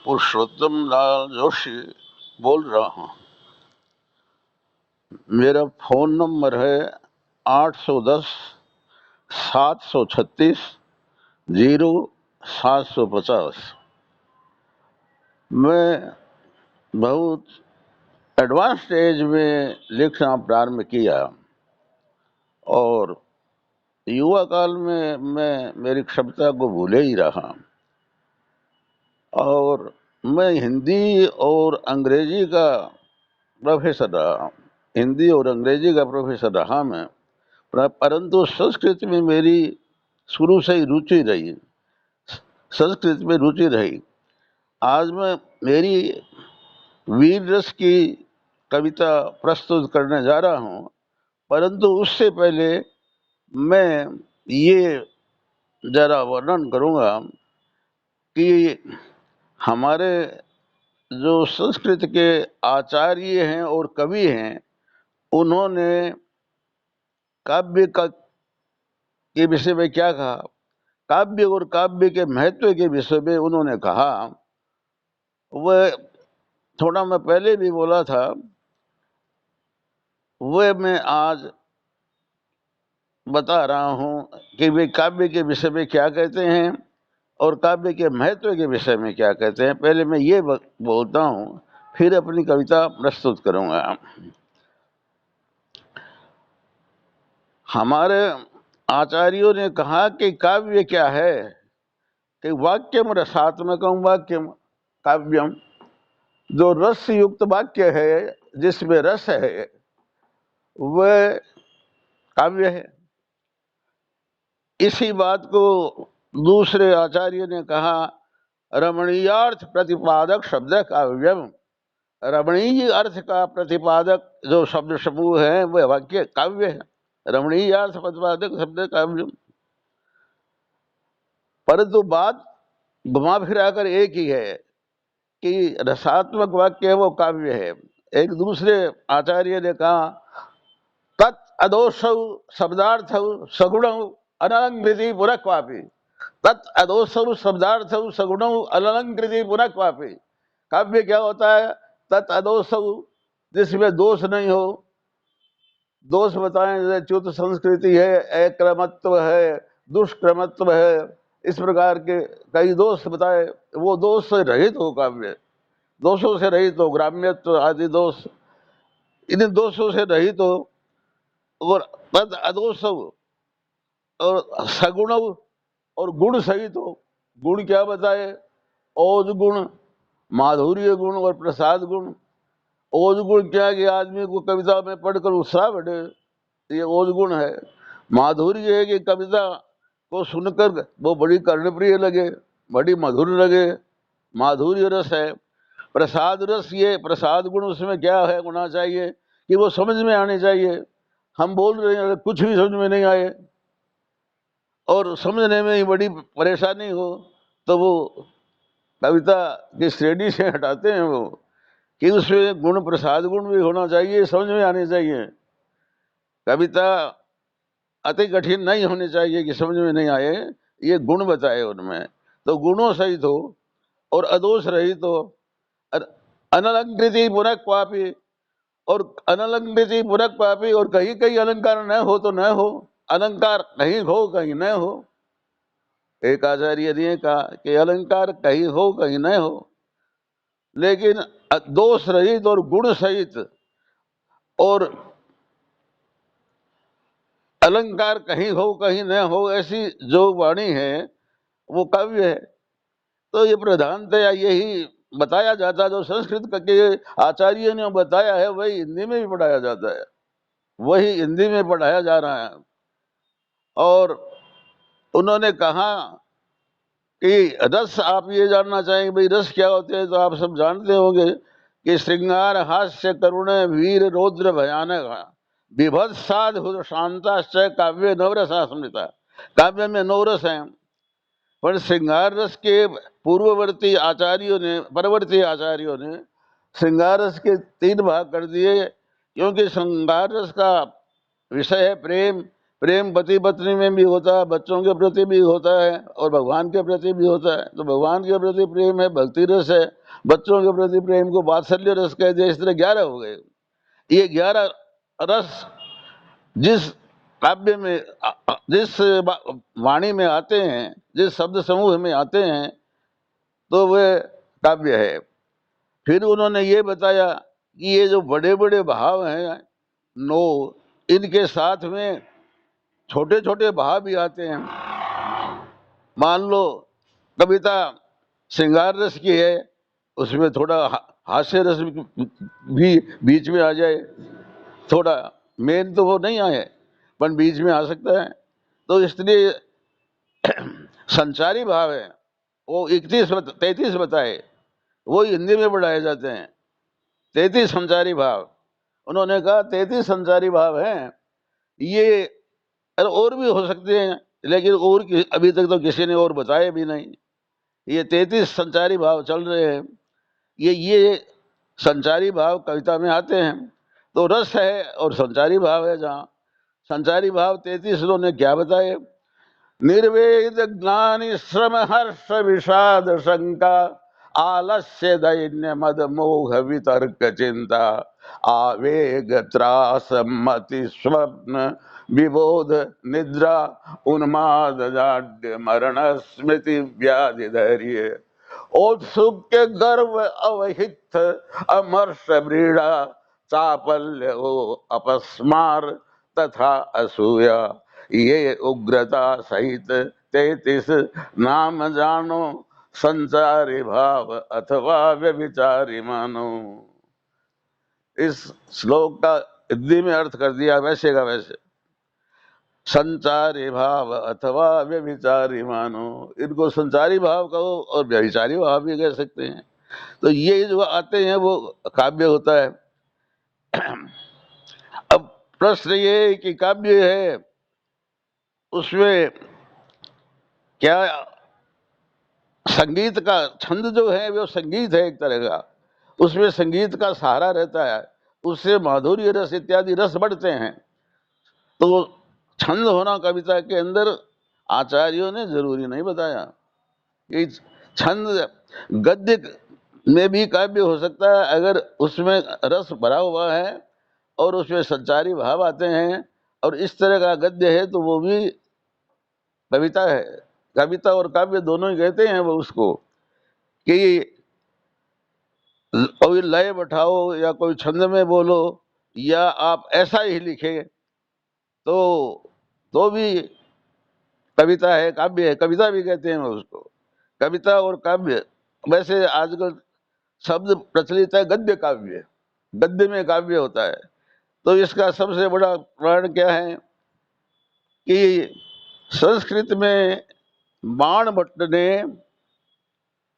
पुरुषोत्तम लाल जोशी बोल रहा हूँ। मेरा फ़ोन नंबर है 810-736-0750। मैं बहुत एडवांस स्टेज में लिखना प्रारंभ किया और युवा काल में मैं मेरी क्षमता को भूले ही रहा और मैं हिंदी और अंग्रेजी का प्रोफेसर रहा। हिंदी और अंग्रेजी का प्रोफेसर रहा मैं, परंतु संस्कृत में मेरी शुरू से ही रुचि रही। संस्कृत में रुचि रही। आज मैं मेरी वीर रस की कविता प्रस्तुत करने जा रहा हूँ, परंतु उससे पहले मैं ये जरा वर्णन करूँगा कि हमारे जो संस्कृत के आचार्य हैं और कवि हैं, उन्होंने काव्य के विषय में क्या कहा। काव्य और काव्य के महत्व के विषय में उन्होंने कहा। वह थोड़ा मैं पहले भी बोला था, वह मैं आज बता रहा हूँ कि वे काव्य के विषय में क्या कहते हैं और काव्य के महत्व के विषय में क्या कहते हैं। पहले मैं ये बोलता हूँ, फिर अपनी कविता प्रस्तुत करूँगा। हमारे आचार्यों ने कहा कि काव्य क्या है, कि वाक्यम रसात्मकम वाक्यम काव्यम, जो रस युक्त वाक्य है, जिसमें रस है, वह काव्य है। इसी बात को दूसरे आचार्य ने कहा, रमणीयार्थ प्रतिपादक शब्द काव्यम। रमणीय अर्थ का प्रतिपादक जो शब्द समूह है वह वाक्य काव्य है। रमणीयार्थ प्रतिपादक शब्द काव्यम। परंतु बात घुमा फिराकर एक ही है कि रसात्मक वाक्य है वो काव्य है। एक दूसरे आचार्य ने कहा, तत् अदोषौ शब्दार्थौ सगुणौ अनलंकृति पुनक्वापि। तत् अदोषौ शब्दार्थौ सगुणौ अनलंकृति पुनक्वापि। काव्य क्या होता है? तत् अदोषौ, जिसमें दोष नहीं हो। दोष बताएं, जैसे च्युत संस्कृति है, अक्रमत्व है, दुष्क्रमत्व है, इस प्रकार के कई दोष बताए। वो दोष से रहित हो काव्य, दोषों से रहित हो, ग्राम्यत्व आदि दोष, इन दोषों से रहित हो। और तद अदोष और सगुण और गुण सहित हो। गुण क्या बताए? ओज गुण, माधुर्य गुण और प्रसाद गुण। ओज गुण क्या कि आदमी को कविता में पढ़कर उत्साह बढ़े, ये ओज गुण है। माधुर्य है कि कविता को सुनकर वो बड़ी कर्णप्रिय लगे, बड़ी मधुर लगे, माधुर्य रस है। प्रसाद रस, ये प्रसाद गुण, उसमें क्या है होना चाहिए कि वो समझ में आने चाहिए। हम बोल रहे हैं, कुछ भी समझ में नहीं आए और समझने में ही बड़ी परेशानी हो, तो वो कविता की श्रेणी से हटाते हैं वो, कि उसमें गुण, प्रसाद गुण भी होना चाहिए, समझ में आने चाहिए। कविता अति कठिन नहीं होनी चाहिए कि समझ में नहीं आए, ये गुण बताए उनमें। तो गुणों सहित हो और अदोष रहित हो। अनलंकृति पुनः क्वापि, और अनलंकृति पुनः क्वापि, और कहीं कहीं अलंकार न हो तो न हो, अलंकार कहीं हो कहीं न हो। एक आचार्य ने कहा कि अलंकार कहीं हो कहीं न हो, लेकिन दोष रहित और गुण सहित और अलंकार कहीं हो कहीं न हो, ऐसी जो वाणी है वो काव्य है। तो ये प्रधानतया यही बताया जाता है, जो संस्कृत के आचार्य ने बताया है वही हिंदी में भी पढ़ाया जाता है, वही हिंदी में पढ़ाया जा रहा है। और उन्होंने कहा कि रस, आप ये जानना चाहेंगे भाई रस क्या होते हैं, तो आप सब जानते होंगे कि श्रृंगार हास्य करुण वीर रौद्र भयानक विभत्साद शांताश्चय काव्य नवरसा स्मृता। काव्य में नवरस हैं, पर श्रृंगार रस के पूर्ववर्ती आचार्यों ने, परवर्ती आचार्यों ने श्रृंगार रस के 3 भाग कर दिए, क्योंकि श्रृंगार रस का विषय है प्रेम, प्रेम पति पत्नी में भी होता है, बच्चों के प्रति भी होता है और भगवान के प्रति भी होता है। तो भगवान के प्रति प्रेम है, भक्ति रस है, बच्चों के प्रति प्रेम को वात्सल्य रस कह दिया। इस तरह 11 हो गए। ये 11 रस जिस काव्य में, जिस वाणी में आते हैं, जिस शब्द समूह में आते हैं, तो वह काव्य है। फिर उन्होंने ये बताया कि ये जो बड़े बड़े भाव हैं 9, इनके साथ में छोटे छोटे भाव भी आते हैं। मान लो कविता श्रृंगार रस की है, उसमें थोड़ा हास्य रस भी बीच में आ जाए, थोड़ा मेन तो वो नहीं आए पर बीच में आ सकता है। तो इसलिए संचारी भाव है वो 33 बताए, वो हिंदी में बढ़ाए जाते हैं। 33 संचारी भाव, उन्होंने कहा 33 संचारी भाव हैं। ये और भी हो सकते हैं, लेकिन और अभी तक तो किसी ने और बताए भी नहीं। ये 33 संचारी भाव चल रहे हैं। ये संचारी भाव कविता में आते हैं। तो रस है और संचारी भाव है। जहाँ संचारी भाव 33 उन्होंने क्या बताए? निर्वेद ज्ञानी श्रम हर्ष विषाद शंका आलस्य दैन्य मद मोह वितर्क चिंता आवेग त्रास मति स्वप्न विबोध निद्रा उन्माद जाड्य मरण स्मृति व्याधि धैर्य औत्सुक्य गर्व अवहित अमर्ष व्रीड़ा चापल्य हो अपस्मार तथा असूया ये उग्रता सहित 33 नाम जानो संचारी भाव अथवा व्यभिचारी मानो। इस श्लोक का हिंदी में अर्थ कर दिया वैसे का वैसे, संचारी भाव अथवा व्यभिचारी मानो। इनको संचारी भाव कहो और व्यभिचारी भाव भी कह सकते हैं। तो ये जो आते हैं वो काव्य होता है। अब प्रश्न ये कि काव्य है उसमें क्या संगीत का छंद जो है वो संगीत है एक तरह का, उसमें संगीत का सहारा रहता है, उससे माधुर्य रस इत्यादि रस बढ़ते हैं। तो छंद होना कविता के अंदर आचार्यों ने जरूरी नहीं बताया। ये छंद गद्य में भी काव्य हो सकता है अगर उसमें रस भरा हुआ है और उसमें संचारी भाव आते हैं और इस तरह का गद्य है तो वो भी कविता है। कविता और काव्य दोनों ही कहते हैं वो उसको, कि कोई लय बैठाओ या कोई छंद में बोलो या आप ऐसा ही लिखे तो भी कविता है, काव्य है। कविता भी कहते हैं उसको, कविता और काव्य। वैसे आजकल शब्द प्रचलित है गद्य काव्य, गद्य में काव्य होता है। तो इसका सबसे बड़ा कारण क्या है कि संस्कृत में बाण भट्ट ने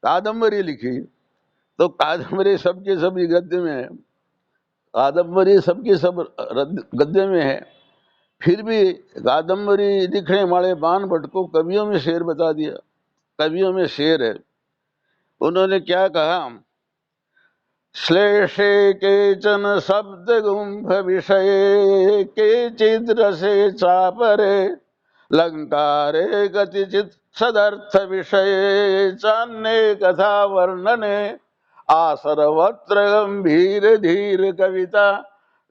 कादम्बरी लिखी, तो कादम्बरी सबके सभी गद्य में है, कादम्बरी सबके सब गद्य में है। फिर भी कादम्बरी लिखने वाले बाण भट्ट को कवियों में शेर बता दिया। कवियों में शेर है। उन्होंने क्या कहा? श्लेषे केचन शब्द गुंभ विषये केचिद् रसे चापरे लंकारे कतिचित् सदर्थ विषये चान्ये कथा वर्णने आसर्वत्र गंभीर धीर कविता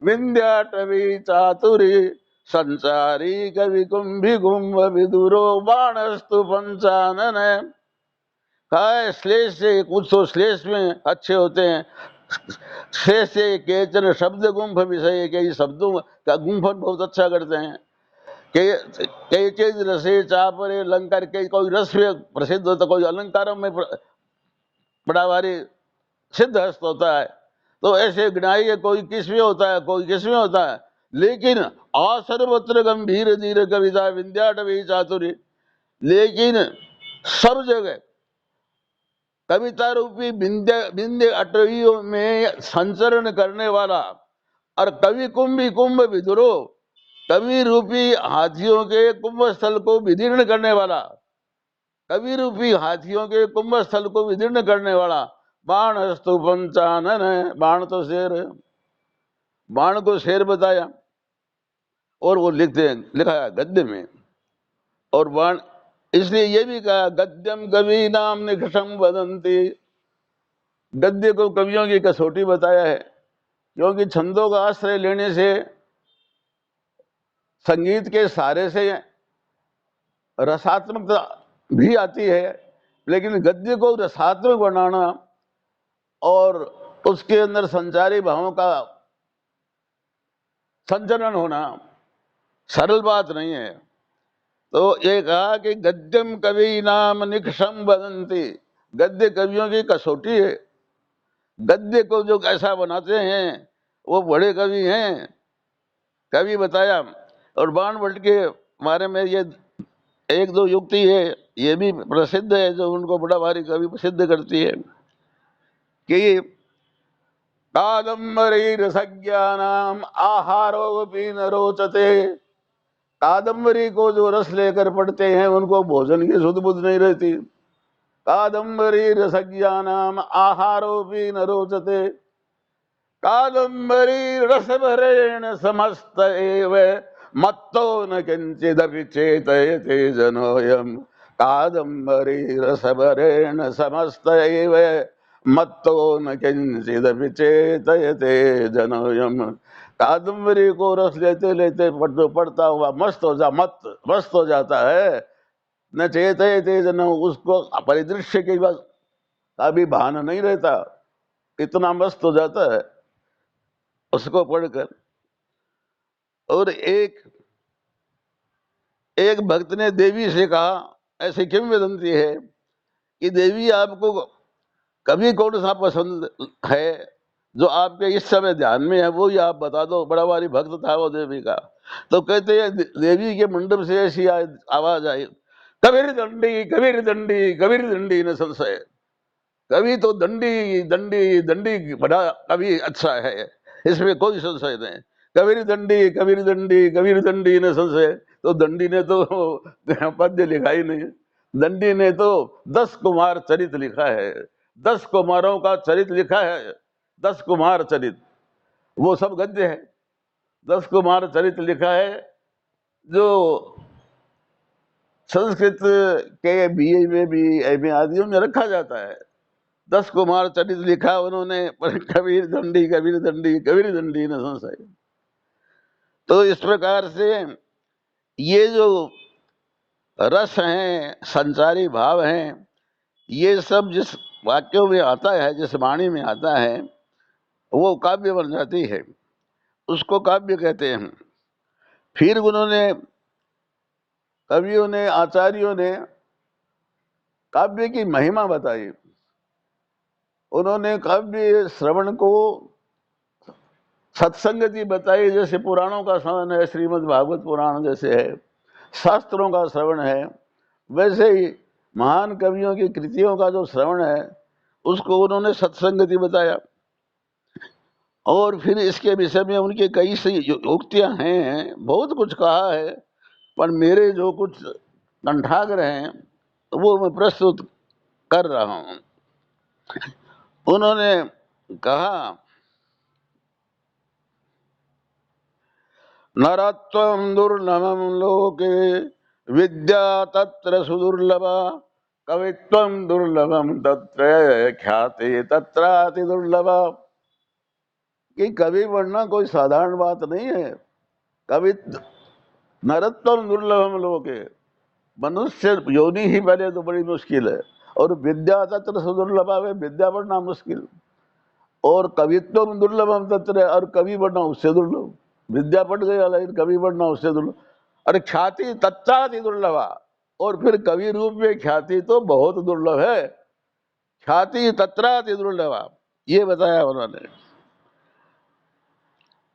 विंध्याटवी चातुरी संचारी कवि कुंभी गुंभ विदुरो बाणस्तु पंचानन। कहा श्लेष से, कुछ तो श्लेष में अच्छे होते हैं, श्लेष से केचन शब्द गुंभ विषय, कई शब्दों का गुंफन बहुत अच्छा करते हैं। कई चीज रसे चापरे अलंकार, कोई रस में प्रसिद्ध होता, कोई अलंकारों में बड़ा भारी सिद्ध हस्त होता है। तो ऐसे गिनाई है, कोई किसमें होता है, कोई किसमें होता है। लेकिन आसर्वत्र गंभीर धीर कविता विंध्याटवी चातुरी, लेकिन सब जगह कविता रूपी विंध्य अटवियों में संचरण करने वाला और कवि कुंभी कुंभ विदुरो, कवि रूपी हाथियों के कुंभ स्थल को विदीर्ण करने वाला, कवि रूपी हाथियों के कुंभ स्थल को विदीर्ण करने वाला बाणस्तु पंचानन है। बाण तो शेर है, बाण को शेर बताया। और वो लिखते हैं, लिखा है गद्य में। और वाण इसलिए ये भी कहा गद्यम कवि नाम निकषम वदंती, गद्य को कवियों की कसौटी बताया है, क्योंकि छंदों का आश्रय लेने से संगीत के सहारे से रसात्मकता भी आती है, लेकिन गद्य को रसात्मक बनाना और उसके अंदर संचारी भावों का संचरण होना सरल बात नहीं है। तो ये कहा कि गद्यम कवि नाम निकषम वदंती, गद्य कवियों की कसौटी है। गद्य को जो कैसा बनाते हैं वो बड़े कवि हैं, कवि बताया। और बाणभट्ट के बारे में ये एक दो युक्ति है, ये भी प्रसिद्ध है, जो उनको बड़ा भारी कवि प्रसिद्ध करती है कि कादम्बरी रसज्ञानाम आहारोपि न रोचते, कादम्बरी को जो रस लेकर पढ़ते हैं उनको भोजन की सुध बुध नहीं रहती। कादम्बरी रसज्ञानाम आहारोपि न रोचते, कादम्बरी रस भरेण समस्त एव मत्तो न किंचिदपि चेतयते जनोयम, कादम्बरी रस भरेण समस्त एव मत्तो न किंचिदपि चेतयते जनोयम। कादम्बरी को रस लेते लेते पढ़ता हुआ मस्त हो जाता है। न चेतयते जन, उसको परिदृश्य की बस का भी भान नहीं रहता, इतना मस्त हो जाता है उसको पढ़कर। और एक भक्त ने देवी से कहा, ऐसी किंवदंती है कि देवी आपको कभी कौन सा पसंद है जो आपके इस समय ध्यान में है, वो ही आप बता दो। बड़ा भारी भक्त था वो देवी का। तो कहते हैं देवी के मंडप से ऐसी आवाज आई, कबीर दंडी कबीर दंडी कबीर दंडी न संशय। कवि तो दंडी दंडी दंडी बड़ा कवि अच्छा है, इसमें कोई संशय नहीं। कबीर दंडी कबीर दंडी कबीर दंडी न संशय। तो दंडी ने तो पद्य लिखा ही नहीं, दंडी ने तो 10 कुमार चरित लिखा है, 10 कुमारों का चरित लिखा है, 10 कुमार चरित, वो सब गद्य है। 10 कुमार चरित लिखा है जो संस्कृत के बीए में भी एमए आदियों में रखा जाता है। 10 कुमार चरित लिखा उन्होंने, पर कबीर दंडी कबीर दंडी कबीर दंडी न संशय। तो इस प्रकार से ये जो रस हैं, संचारी भाव हैं, ये सब जिस वाक्यों में आता है, जिस वाणी में आता है, वो काव्य बन जाती है, उसको काव्य कहते हैं। फिर उन्होंने, कवियों ने, आचार्यों ने काव्य की महिमा बताई। उन्होंने काव्य श्रवण को सत्संगति बताई, जैसे पुराणों का श्रवण है, श्रीमद् भागवत पुराण जैसे है, शास्त्रों का श्रवण है, वैसे ही महान कवियों की कृतियों का जो श्रवण है उसको उन्होंने सत्संगति बताया। और फिर इसके विषय में उनके कई सी उक्तियां हैं, बहुत कुछ कहा है, पर मेरे जो कुछ कंठाग्र हैं वो मैं प्रस्तुत कर रहा हूं। उन्होंने कहा, नरत्वं दुर्लभं लोके विद्या तत्र सुदुर्लभा, कवित्वं दुर्लभं तत्र ख्याति तत्राति दुर्लभा। कि कवि बनना कोई साधारण बात नहीं है। कवि नरत्वं दुर्लभम लोके, मनुष्य योनि ही पहले तो बड़ी मुश्किल है, और विद्या तत्र सुदुर्लभा में विद्या बनना मुश्किल, और कवित्व दुर्लभम तत्र, और कवि बनना उससे दुर्लभ। विद्या पढ़ गया लेकिन कवि बनना उससे दुर्लभ। अरे ख्याति तत्राति दुर्लभा, और फिर कवि रूप में ख्याति तो बहुत दुर्लभ है। ख्याति तत्राति दुर्लभा, ये बताया उन्होंने।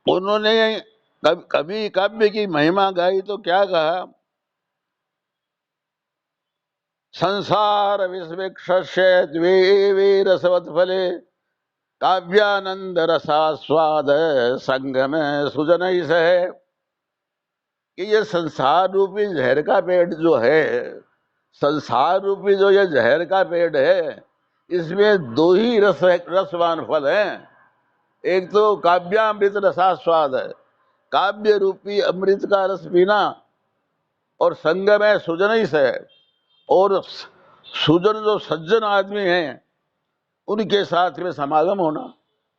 उन्होंने कवि काव्य की महिमा गाई तो क्या कहा, संसार विस्वेक्षस्य द्वे रसवत्फले काव्यानंद रसास्वाद संगम सुजन सह। कि ये संसार रूपी जहर का पेड़ जो है, संसार रूपी जो ये जहर का पेड़ है, इसमें 2 ही रसवान फल हैं। एक तो काव्यामृत रसास्वाद है, काव्य रूपी अमृत का रस पीना और संग में सुजन से, और सुजन जो सज्जन आदमी हैं उनके साथ में समागम होना।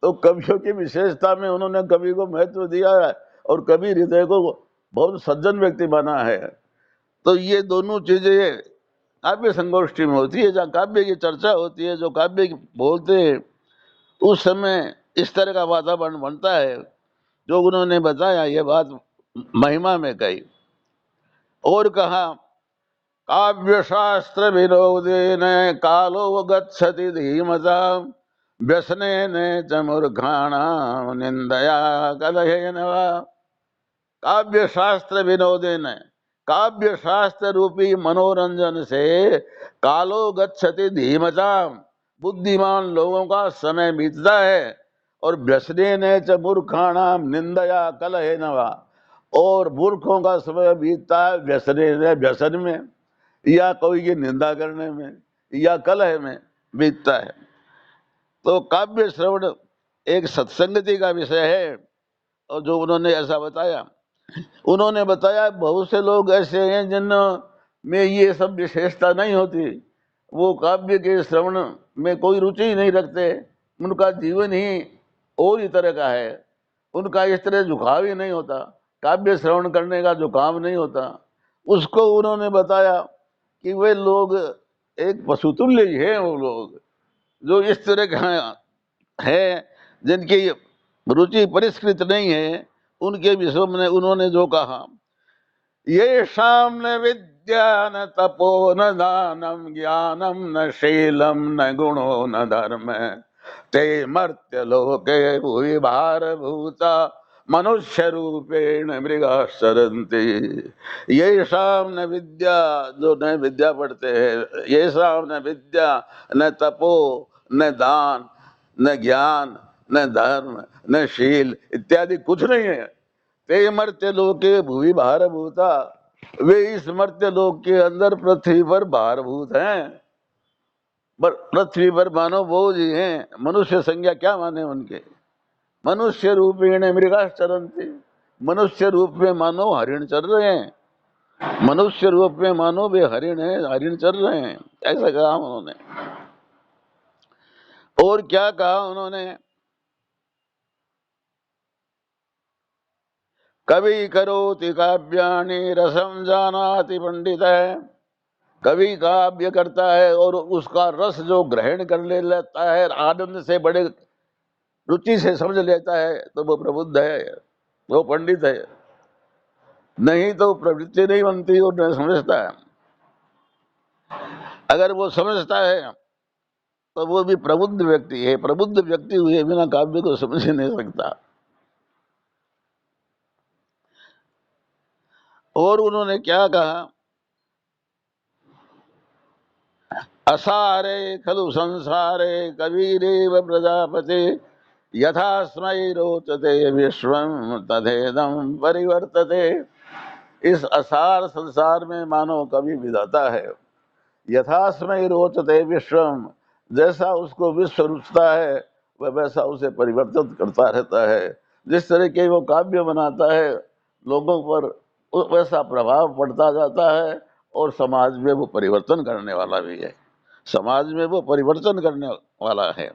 तो कवियों की विशेषता में उन्होंने कवि को महत्व दिया है और कवि हृदय को बहुत सज्जन व्यक्ति बना है। तो ये दोनों चीजें काव्य संगोष्ठी में होती है, जहाँ काव्य की चर्चा होती है, जो काव्य बोलते हैं, उस समय इस तरह का वातावरण बनता है जो उन्होंने बताया। ये बात महिमा में कही और कहा, काव्य शास्त्र विरोधेन कालो गच्छति धीमता व्यसनेन च मूर्खाणां निंदया कलहेन वा। काव्य शास्त्र विनोदेन, काव्य शास्त्र रूपी मनोरंजन से कालो गच्छति धीमता, बुद्धिमान लोगों का समय बीतता है, और व्यसनेन च मूर्खाणां निंदया कलहेन वा, और मूर्खों का समय बीतता है व्यसन में या कोई की निंदा करने में या कलह में बीतता है। तो काव्य श्रवण एक सत्संगति का विषय है। और जो उन्होंने ऐसा बताया, उन्होंने बताया बहुत से लोग ऐसे हैं जिन में ये सब विशेषता नहीं होती, वो काव्य के श्रवण में कोई रुचि नहीं रखते, उनका जीवन ही और ही तरह का है, उनका इस तरह झुकाव ही नहीं होता, काव्य श्रवण करने का जो काम नहीं होता। उसको उन्होंने बताया कि वे लोग एक पशुतुल्य ही है, वो लोग जो इस तरह का है, जिनकी रुचि परिष्कृत नहीं है, उनके विषय में उन्होंने जो कहा, ये शाम न विद्या न तपो न दानम ज्ञानम न शीलम न गुणो न धर्म ते मर्त्य लोके भूरि भारभूता मनुष्य रूपेण मृगा सरंती। ये शाम न विद्या, जो न विद्या पढ़ते हैं, ये शाम न विद्या न तपो न दान न ज्ञान न धर्म न शील इत्यादि कुछ नहीं है। ते मर्त्य लोके भूमि भारभूता, वे इस मर्त्य लोक के अंदर पृथ्वी पर भारभूत हैं, पृथ्वी पर मानो बोझ ही हैं। मनुष्य संज्ञा क्या माने उनके, मनुष्य रूपेण मृगा चरन्ति, मनुष्य रूप में मानो हरिण चल रहे हैं, मनुष्य रूप में मानो वे हरिण है, हरिण चल रहे हैं, ऐसा कहा उन्होंने। और क्या कहा उन्होंने, कवि करोति काव्यानि रसम जानाति पंडित है। कवि काव्य करता है और उसका रस जो ग्रहण कर लेता है, आनंद से बड़े रुचि से समझ लेता है, तो वो प्रबुद्ध है, वो पंडित है। नहीं तो प्रवृत्ति नहीं बनती और नहीं समझता है। अगर वो समझता है तो वो भी प्रबुद्ध व्यक्ति है। प्रबुद्ध व्यक्ति हुए बिना काव्य को समझ ही नहीं सकता। और उन्होंने क्या कहा, असारे खलु संसारे कबीरेव प्रजापति यथास्मै रोचते विश्वम तथेदम परिवर्तते। इस असार संसार में मानो कवि विधाता है, यथास्मै रोचते विश्वम, जैसा उसको विश्व रुचता है वह वैसा उसे परिवर्तित करता रहता है। जिस तरह के वो काव्य बनाता है लोगों पर वैसा प्रभाव पड़ता जाता है, और समाज में वो परिवर्तन करने वाला भी है, समाज में वो परिवर्तन करने वाला है।